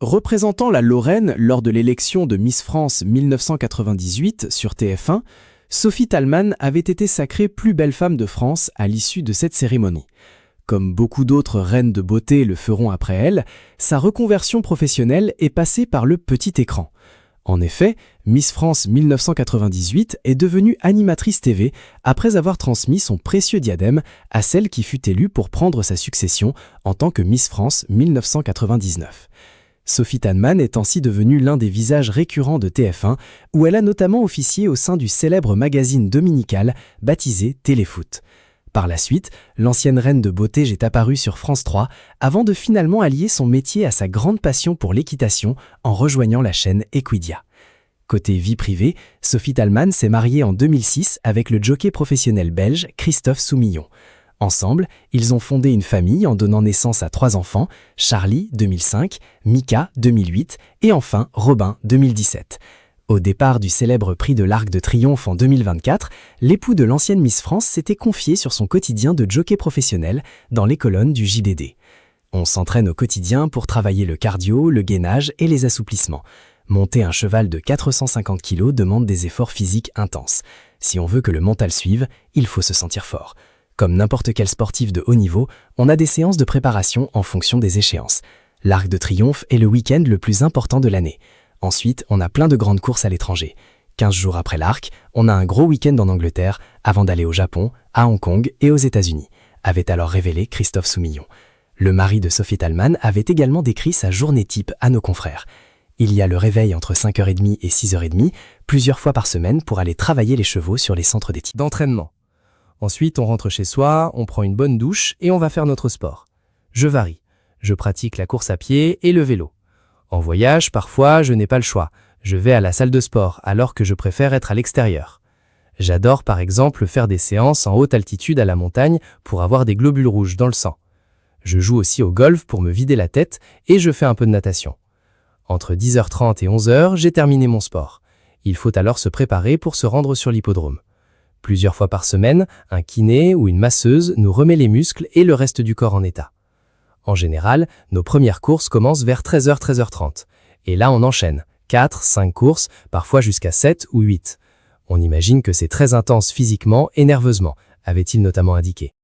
Représentant la Lorraine lors de l'élection de Miss France 1998 sur TF1, Sophie Thalmann avait été sacrée plus belle femme de France à l'issue de cette cérémonie. Comme beaucoup d'autres reines de beauté le feront après elle, sa reconversion professionnelle est passée par le petit écran. En effet, Miss France 1998 est devenue animatrice TV après avoir transmis son précieux diadème à celle qui fut élue pour prendre sa succession en tant que Miss France 1999. Sophie Thalmann est ainsi devenue l'un des visages récurrents de TF1, où elle a notamment officié au sein du célèbre magazine dominical baptisé Téléfoot. Par la suite, l'ancienne reine de beauté est apparue sur France 3 avant de finalement allier son métier à sa grande passion pour l'équitation en rejoignant la chaîne Equidia. Côté vie privée, Sophie Thalmann s'est mariée en 2006 avec le jockey professionnel belge Christophe Soumillon. Ensemble, ils ont fondé une famille en donnant naissance à 3 enfants, Charlie 2005, Mika 2008 et enfin Robin 2017. Au départ du célèbre prix de l'Arc de Triomphe en 2024, l'époux de l'ancienne Miss France s'était confié sur son quotidien de jockey professionnel dans les colonnes du JDD. On s'entraîne au quotidien pour travailler le cardio, le gainage et les assouplissements. Monter un cheval de 450 kg demande des efforts physiques intenses. Si on veut que le mental suive, il faut se sentir fort. Comme n'importe quel sportif de haut niveau, on a des séances de préparation en fonction des échéances. L'Arc de Triomphe est le week-end le plus important de l'année. Ensuite, on a plein de grandes courses à l'étranger. 15 jours après l'Arc, on a un gros week-end en Angleterre avant d'aller au Japon, à Hong Kong et aux États-Unis, avait alors révélé Christophe Soumillon. Le mari de Sophie Thalmann avait également décrit sa journée type à nos confrères. Il y a le réveil entre 5h30 et 6h30, plusieurs fois par semaine pour aller travailler les chevaux sur les centres d'éthique d'entraînement. Ensuite, on rentre chez soi, on prend une bonne douche et on va faire notre sport. Je varie. Je pratique la course à pied et le vélo. En voyage, parfois, je n'ai pas le choix. Je vais à la salle de sport alors que je préfère être à l'extérieur. J'adore par exemple faire des séances en haute altitude à la montagne pour avoir des globules rouges dans le sang. Je joue aussi au golf pour me vider la tête et je fais un peu de natation. Entre 10h30 et 11h, j'ai terminé mon sport. Il faut alors se préparer pour se rendre sur l'hippodrome. Plusieurs fois par semaine, un kiné ou une masseuse nous remet les muscles et le reste du corps en état. En général, nos premières courses commencent vers 13h, 13h30. Et là, on enchaîne. 4, 5 courses, parfois jusqu'à 7 ou 8. On imagine que c'est très intense physiquement et nerveusement, avait-il notamment indiqué.